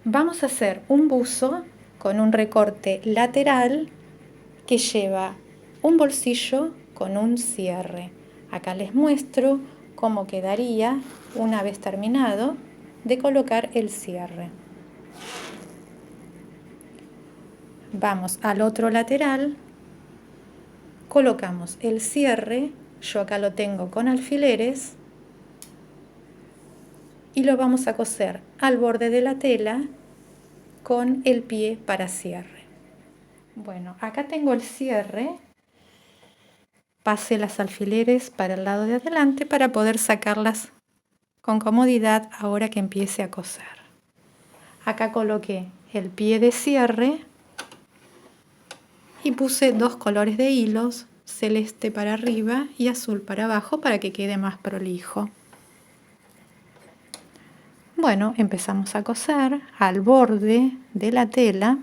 Vamos a hacer un buzo con un recorte lateral que lleva un bolsillo con un cierre. Acá les muestro cómo quedaría una vez terminado de colocar el cierre. Vamos al otro lateral, colocamos el cierre, yo acá lo tengo con alfileres, y lo vamos a coser al borde de la tela con el pie para cierre. Bueno, acá tengo el cierre. Pase las alfileres para el lado de adelante para poder sacarlas con comodidad ahora que empiece a coser. Acá coloqué el pie de cierre y puse dos colores de hilos, celeste para arriba y azul para abajo para que quede más prolijo. Bueno, empezamos a coser al borde de la tela.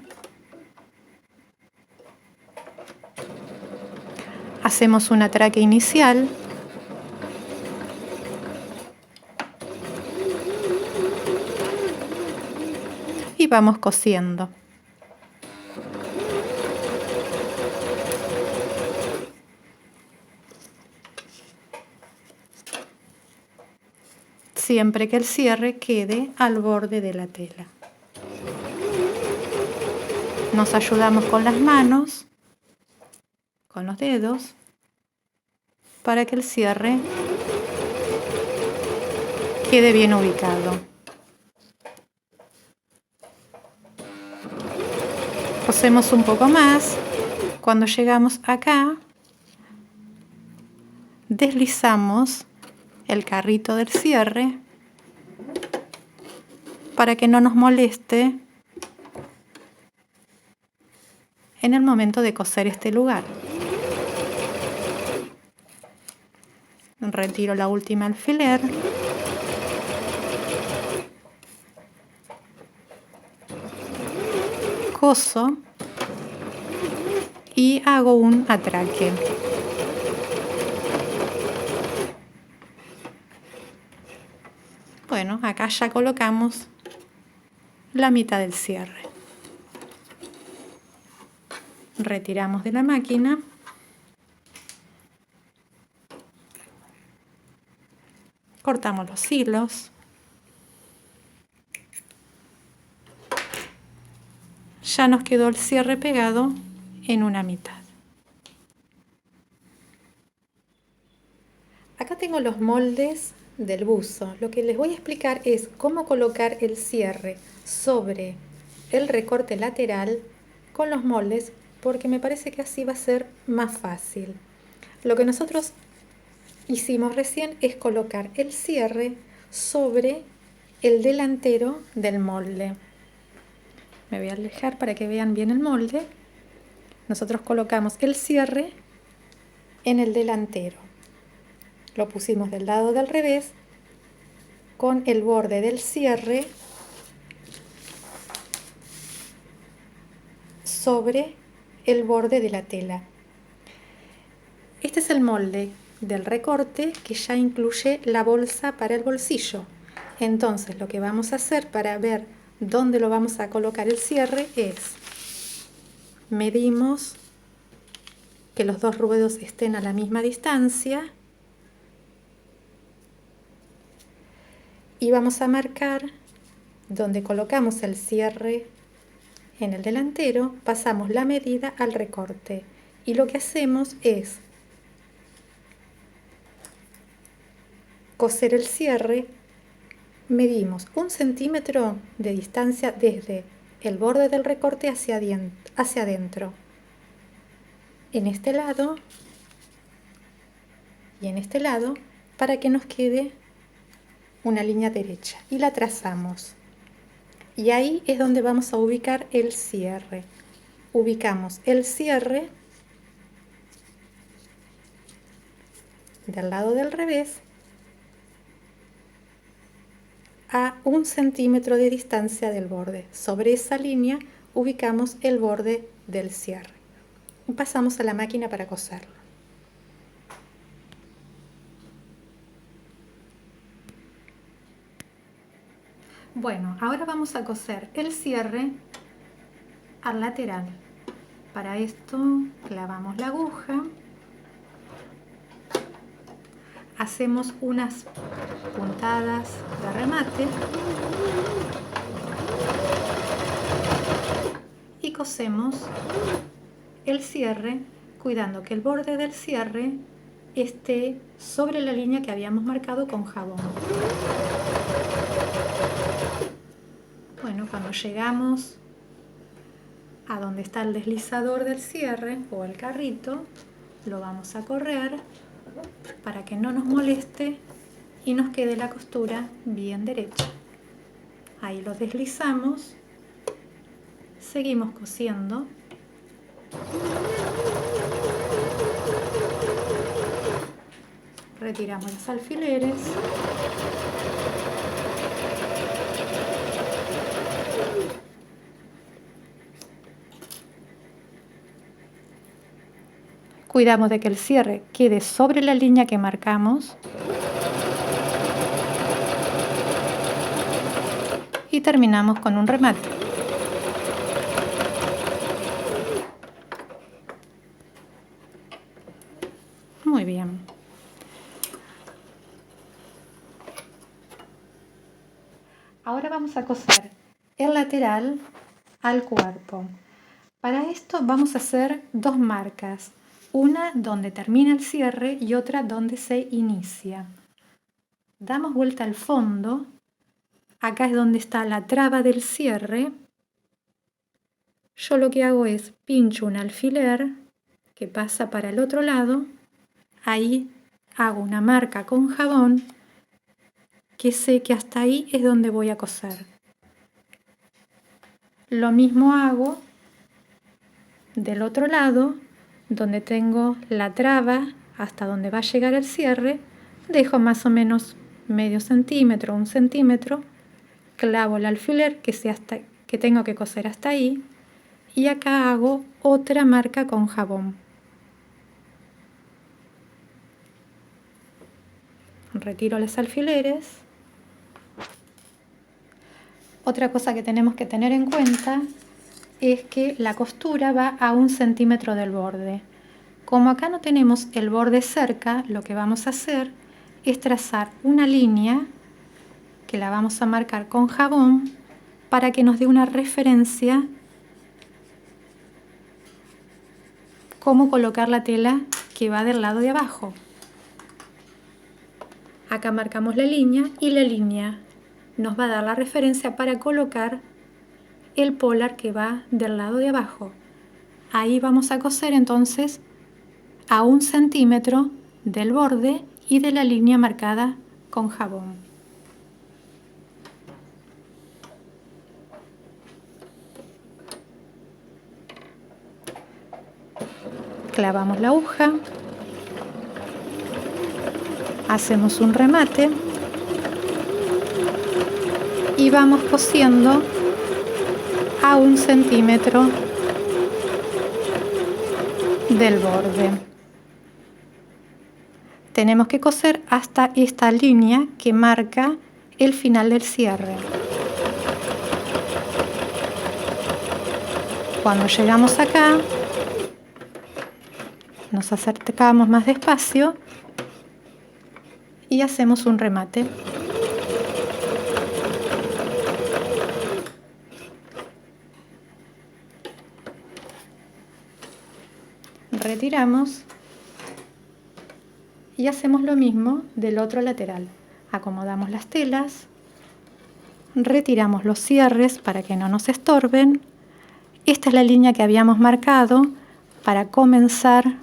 Hacemos un atraque inicial. Y vamos cosiendo. Siempre que el cierre quede al borde de la tela. Nos ayudamos con las manos, con los dedos, para que el cierre quede bien ubicado. Cosemos un poco más. Cuando llegamos acá, deslizamos el carrito del cierre para que no nos moleste en el momento de coser este lugar. Retiro la última alfiler. Coso y hago un atraque. Bueno, acá ya colocamos la mitad del cierre. Retiramos de la máquina. Cortamos los hilos. Ya nos quedó el cierre pegado en una mitad. Acá tengo los moldes del buzo. Lo que les voy a explicar es cómo colocar el cierre sobre el recorte lateral con los moldes, porque me parece que así va a ser más fácil. Lo que nosotros hicimos recién es colocar el cierre sobre el delantero del molde. Me voy a alejar para que vean bien el molde. Nosotros colocamos el cierre en el delantero. Lo pusimos del lado del revés con el borde del cierre sobre el borde de la tela. Este es el molde del recorte que ya incluye la bolsa para el bolsillo. Entonces lo que vamos a hacer para ver dónde lo vamos a colocar el cierre es medimos que los dos ruedos estén a la misma distancia y vamos a marcar donde colocamos el cierre en el delantero, pasamos la medida al recorte y lo que hacemos es coser el cierre. Medimos 1 centímetro de distancia desde el borde del recorte hacia adentro, en este lado y en este lado, para que nos quede una línea derecha, y la trazamos. Y ahí es donde vamos a ubicar el cierre. Ubicamos el cierre del lado del revés a 1 centímetro de distancia del borde. Sobre esa línea ubicamos el borde del cierre. Y pasamos a la máquina para coserlo. Bueno, ahora vamos a coser el cierre al lateral. Para esto clavamos la aguja, hacemos unas puntadas de remate y cosemos el cierre cuidando que el borde del cierre esté sobre la línea que habíamos marcado con jabón. Bueno, cuando llegamos a donde está el deslizador del cierre o el carrito, lo vamos a correr para que no nos moleste y nos quede la costura bien derecha. Ahí lo deslizamos, seguimos cosiendo. Retiramos los alfileres. Cuidamos de que el cierre quede sobre la línea que marcamos. Y terminamos con un remate. Muy bien. Ahora vamos a coser el lateral al cuerpo. Para esto vamos a hacer dos marcas. Una donde termina el cierre y otra donde se inicia. Damos vuelta al fondo. Acá es donde está la traba del cierre. Yo lo que hago es pincho un alfiler que pasa para el otro lado. Ahí hago una marca con jabón que sé que hasta ahí es donde voy a coser. Lo mismo hago del otro lado, donde tengo la traba hasta donde va a llegar el cierre. Dejo más o menos medio centímetro, 1 centímetro. Clavo el alfiler que tengo que coser hasta ahí. Y acá hago otra marca con jabón. Retiro los alfileres. Otra cosa que tenemos que tener en cuenta es que la costura va a 1 centímetro del borde. Como acá no tenemos el borde cerca, lo que vamos a hacer es trazar una línea que la vamos a marcar con jabón para que nos dé una referencia cómo colocar la tela que va del lado de abajo. Acá marcamos la línea y la línea nos va a dar la referencia para colocar el polar que va del lado de abajo. Ahí vamos a coser entonces a 1 centímetro del borde y de la línea marcada con jabón. Clavamos la aguja, hacemos un remate y vamos cosiendo a 1 centímetro del borde. Tenemos que coser hasta esta línea que marca el final del cierre. Cuando llegamos acá, nos acercamos más despacio y hacemos un remate. Retiramos y hacemos lo mismo del otro lateral. Acomodamos las telas, retiramos los cierres para que no nos estorben. Esta es la línea que habíamos marcado para comenzar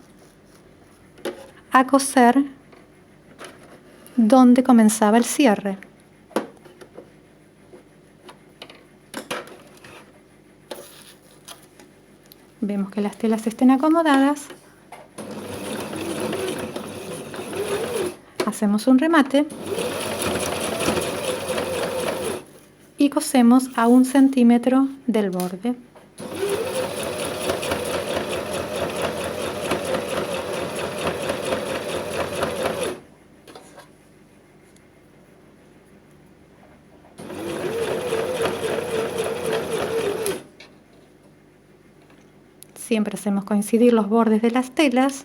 a coser donde comenzaba el cierre. Vemos que las telas estén acomodadas. Hacemos un remate y cosemos a 1 centímetro del borde. Siempre hacemos coincidir los bordes de las telas.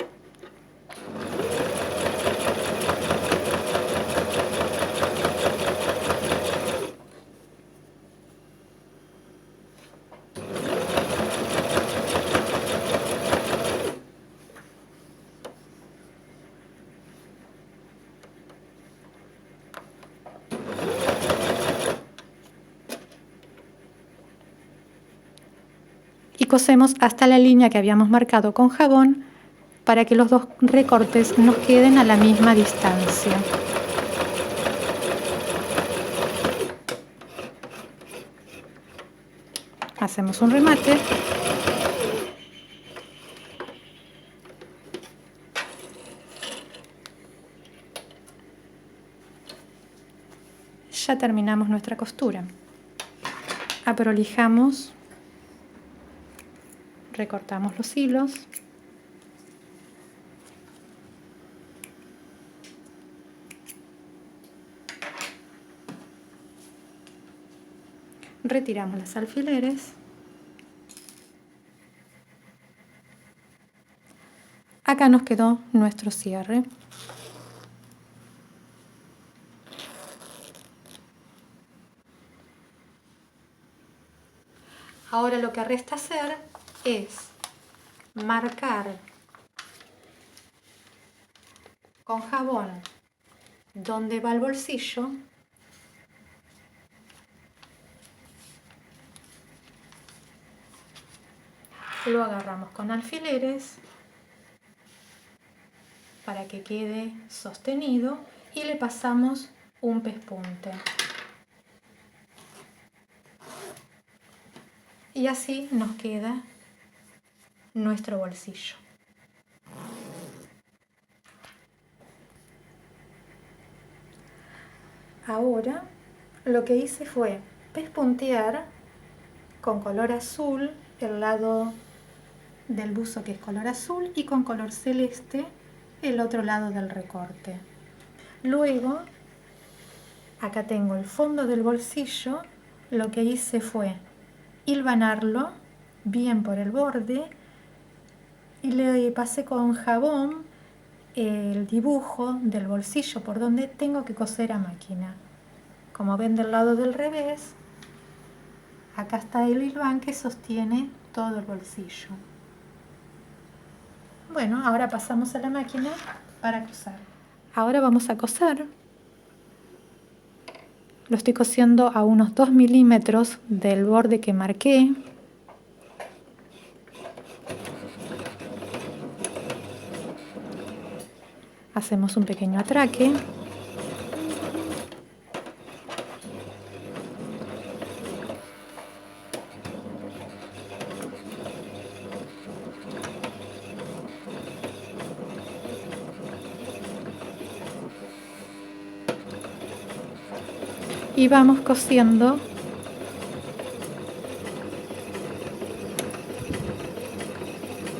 Y cosemos hasta la línea que habíamos marcado con jabón para que los dos recortes nos queden a la misma distancia. Hacemos un remate. Ya terminamos nuestra costura. Aprolijamos, recortamos los hilos. Retiramos los alfileres. Acá nos quedó nuestro cierre. Ahora lo que resta hacer es marcar con jabón donde va el bolsillo. Lo agarramos con alfileres para que quede sostenido y le pasamos un pespunte. Y así nos queda nuestro bolsillo. Ahora lo que hice fue pespuntear con color azul el lado del buzo que es color azul y con color celeste el otro lado del recorte. Luego, acá tengo el fondo del bolsillo, lo que hice fue hilvanarlo bien por el borde y le pasé con jabón el dibujo del bolsillo por donde tengo que coser a máquina. Como ven del lado del revés, acá está el hilván que sostiene todo el bolsillo. Bueno, ahora pasamos a la máquina para coser. Ahora vamos a coser. Lo estoy cosiendo a unos 2 milímetros del borde que marqué. Hacemos un pequeño atraque. Y vamos cosiendo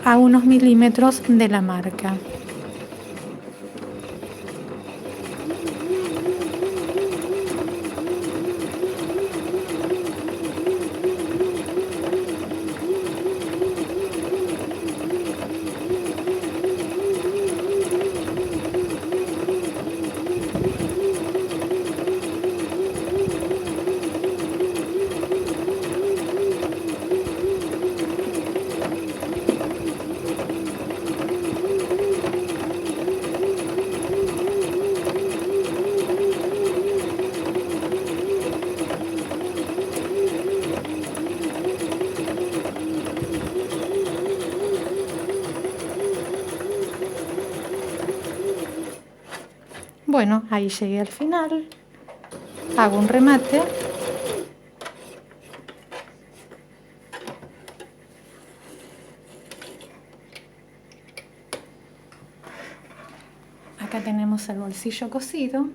a unos milímetros de la marca. Bueno, ahí llegué al final, hago un remate. Acá tenemos el bolsillo cosido.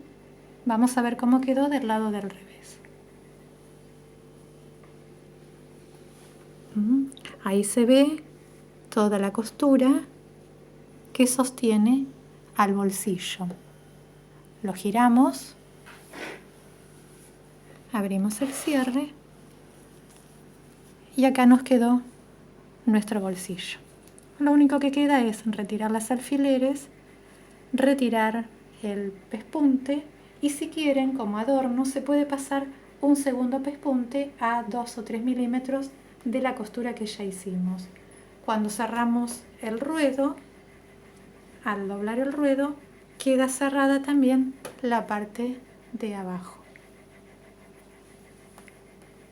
Vamos a ver cómo quedó del lado del revés. Ahí se ve toda la costura que sostiene al bolsillo. Lo giramos, abrimos el cierre y acá nos quedó nuestro bolsillo. Lo único que queda es retirar las alfileres, retirar el pespunte y si quieren, como adorno, se puede pasar un segundo pespunte a 2 o 3 milímetros de la costura que ya hicimos. Cuando cerramos el ruedo, al doblar el ruedo, queda cerrada también la parte de abajo.